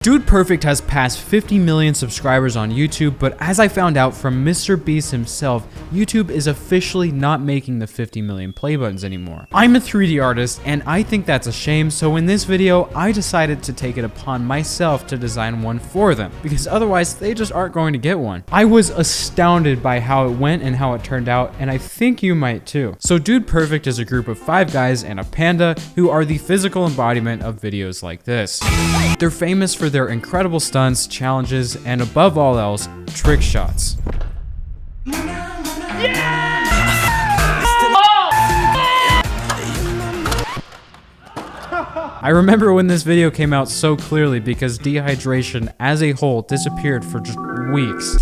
Dude Perfect has passed 50 million subscribers on YouTube, but as I found out from Mr. Beast himself, YouTube is officially not making the 50 million play buttons anymore. I'm a 3D artist, and I think that's a shame, so in this video, I decided to take it upon myself to design one for them, because otherwise they just aren't going to get one. I was astounded by how it went and how it turned out, and I think you might too. So Dude Perfect is a group of 5 guys and a panda who are the physical embodiment of videos like this. They're famous for their incredible stunts, challenges, and above all else, trick shots. I remember when this video came out so clearly because dehydration as a whole disappeared for just weeks.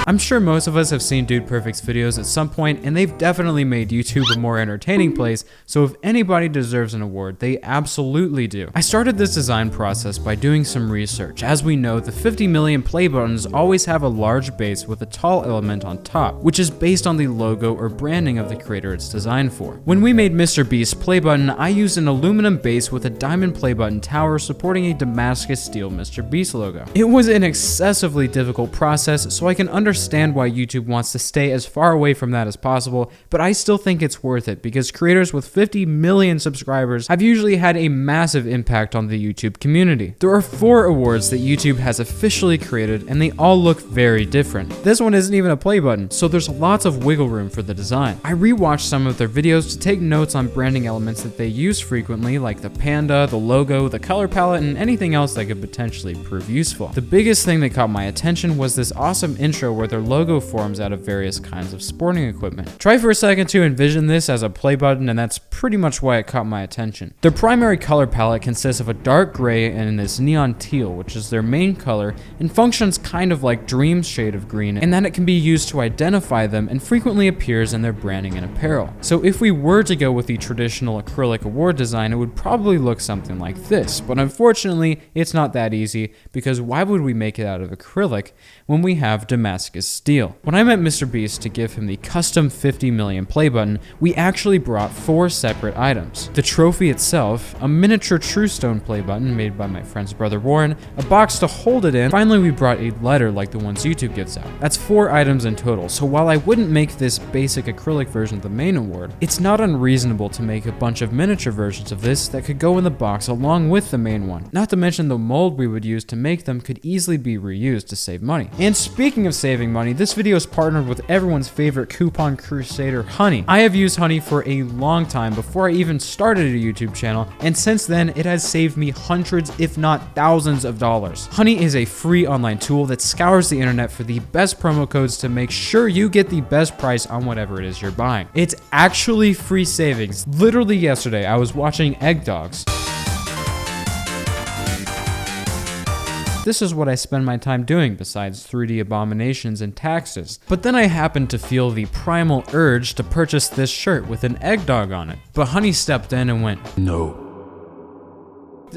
I'm sure most of us have seen Dude Perfect's videos at some point, and they've definitely made YouTube a more entertaining place, so if anybody deserves an award, they absolutely do. I started this design process by doing some research. As we know, the 50 million play buttons always have a large base with a tall element on top, which is based on the logo or branding of the creator it's designed for. When we made Mr. Beast's play button, I used an aluminum base with a diamond play button tower supporting a Damascus steel Mr. Beast logo. It was an excessively difficult process, so I can understand why YouTube wants to stay as far away from that as possible, but I still think it's worth it because creators with 50 million subscribers have usually had a massive impact on the YouTube community. There are 4 awards that YouTube has officially created, and they all look very different. This one isn't even a play button, so there's lots of wiggle room for the design. I rewatched some of their videos to take notes on branding elements that they use frequently, like the panda, the logo, the color palette, and anything else that could potentially prove useful. The biggest thing that caught my attention was this awesome intro where their logo forms out of various kinds of sporting equipment. Try for a second to envision this as a play button, and that's pretty much why it caught my attention. Their primary color palette consists of a dark gray and this neon teal, which is their main color and functions kind of like Dream's shade of green, and that it can be used to identify them and frequently appears in their branding and apparel. So if we were to go with the traditional acrylic award design, it would probably look something like this, but unfortunately it's not that easy because why would we make it out of acrylic when we have Damascus steel? When I met Mr. Beast to give him the custom 50 million play button, we actually brought 4 separate items. The trophy itself, a miniature True Stone play button made by my friend's brother Warren, a box to hold it in, finally we brought a letter like the ones YouTube gives out. That's 4 items in total, so while I wouldn't make this basic acrylic version of the main award, it's not unreasonable to make a bunch of miniature versions of this that could go in the box along with the main one. Not to mention the mold we would use to make them could easily be reused to save money. And speaking of saving money, this video is partnered with everyone's favorite coupon crusader, Honey. I have used Honey for a long time before I even started a YouTube channel, and since then it has saved me hundreds if not thousands of dollars. Honey is a free online tool that scours the internet for the best promo codes to make sure you get the best price on whatever it is you're buying. It's actually free savings. Literally yesterday I was watching Egg Dogs. This is what I spend my time doing besides 3D abominations and taxes. But then I happened to feel the primal urge to purchase this shirt with an egg dog on it. But Honey stepped in and went, "No."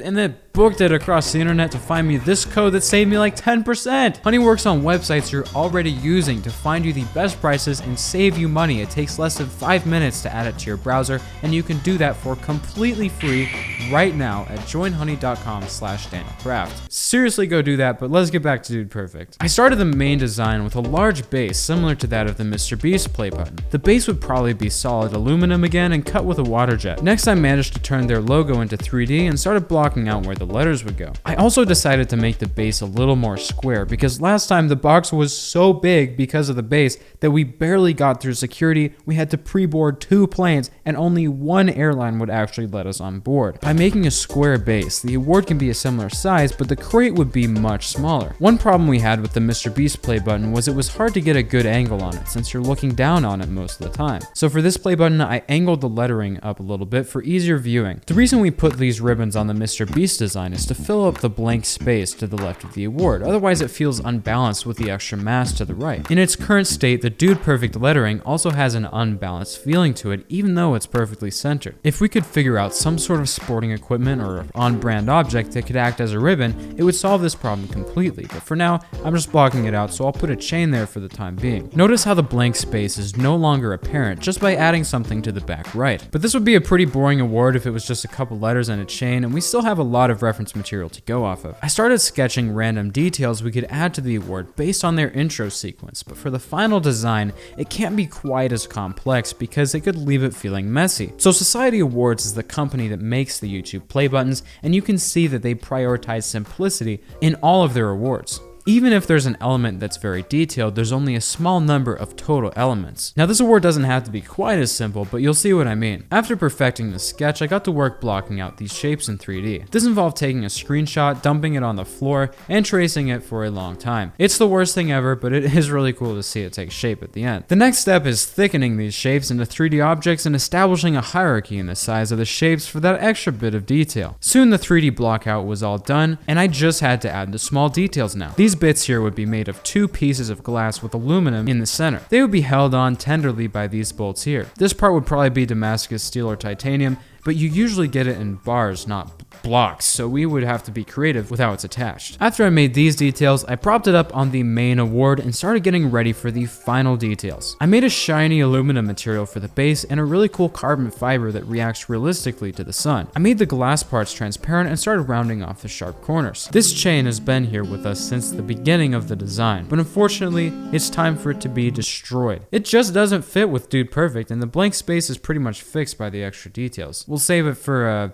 And then booked it across the internet to find me this code that saved me like 10%. Honey works on websites you're already using to find you the best prices and save you money. It takes less than 5 minutes to add it to your browser, and you can do that for completely free right now at joinhoney.com/DanielKrafft. Seriously, go do that, but let's get back to Dude Perfect. I started the main design with a large base similar to that of the Mr. Beast play button. The base would probably be solid aluminum again and cut with a water jet. Next, I managed to turn their logo into 3D and started blocking out where the letters would go. I also decided to make the base a little more square because last time the box was so big because of the base that we barely got through security. We had to pre-board 2 planes and only 1 airline would actually let us on board. By making a square base, the award can be a similar size, but the crate would be much smaller. One problem we had with the Mr. Beast play button was it was hard to get a good angle on it since you're looking down on it most of the time. So for this play button, I angled the lettering up a little bit for easier viewing. The reason we put these ribbons on the Mr. Beast design design is to fill up the blank space to the left of the award, otherwise it feels unbalanced with the extra mass to the right. In its current state, the Dude Perfect lettering also has an unbalanced feeling to it, even though it's perfectly centered. If we could figure out some sort of sporting equipment or on-brand object that could act as a ribbon, it would solve this problem completely, but for now, I'm just blocking it out, so I'll put a chain there for the time being. Notice how the blank space is no longer apparent just by adding something to the back right. But this would be a pretty boring award if it was just a couple letters and a chain, and we still have a lot of reference material to go off of. I started sketching random details we could add to the award based on their intro sequence, but for the final design, it can't be quite as complex because it could leave it feeling messy. So Society Awards is the company that makes the YouTube play buttons, and you can see that they prioritize simplicity in all of their awards. Even if there's an element that's very detailed, there's only a small number of total elements. Now this award doesn't have to be quite as simple, but you'll see what I mean. After perfecting the sketch, I got to work blocking out these shapes in 3D. This involved taking a screenshot, dumping it on the floor, and tracing it for a long time. It's the worst thing ever, but it is really cool to see it take shape at the end. The next step is thickening these shapes into 3D objects and establishing a hierarchy in the size of the shapes for that extra bit of detail. Soon the 3D blockout was all done, and I just had to add the small details now. These bits here would be made of 2 pieces of glass with aluminum in the center. They would be held on tenderly by these bolts here. This part would probably be Damascus steel or titanium, but you usually get it in bars, not blocks, so we would have to be creative with how it's attached. After I made these details, I propped it up on the main award and started getting ready for the final details. I made a shiny aluminum material for the base and a really cool carbon fiber that reacts realistically to the sun. I made the glass parts transparent and started rounding off the sharp corners. This chain has been here with us since the beginning of the design, but unfortunately, it's time for it to be destroyed. It just doesn't fit with Dude Perfect, and the blank space is pretty much fixed by the extra details. We'll save it for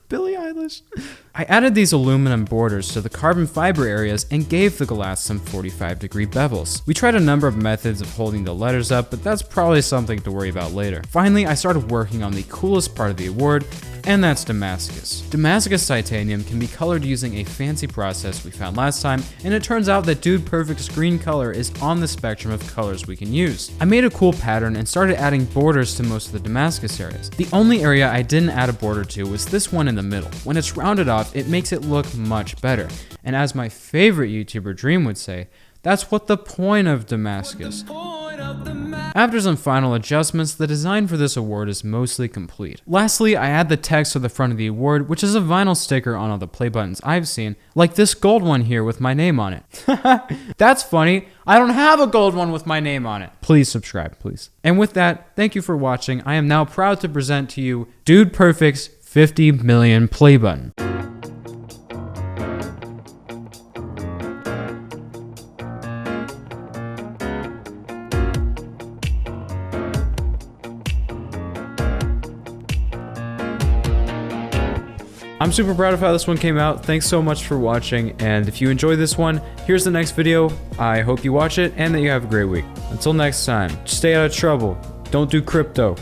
Billie Eilish. I added these aluminum borders to the carbon fiber areas and gave the glass some 45-degree bevels. We tried a number of methods of holding the letters up, but that's probably something to worry about later. Finally, I started working on the coolest part of the award, and that's Damascus. Damascus titanium can be colored using a fancy process we found last time, and it turns out that Dude Perfect's green color is on the spectrum of colors we can use. I made a cool pattern and started adding borders to most of the Damascus areas. The only area I didn't add a border to was this one in the middle. When it's rounded off, it makes it look much better. And as my favorite YouTuber Dream would say, that's what the point of Damascus. After some final adjustments, the design for this award is mostly complete. Lastly, I add the text to the front of the award, which is a vinyl sticker on all the play buttons I've seen, like this gold one here with my name on it. That's funny. I don't have a gold one with my name on it. Please subscribe, please. And with that, thank you for watching. I am now proud to present to you Dude Perfect's 50 million play button. I'm super proud of how this one came out. Thanks so much for watching, and if you enjoyed this one, here's the next video. I hope you watch it and that you have a great week. Until next time, stay out of trouble. Don't do crypto.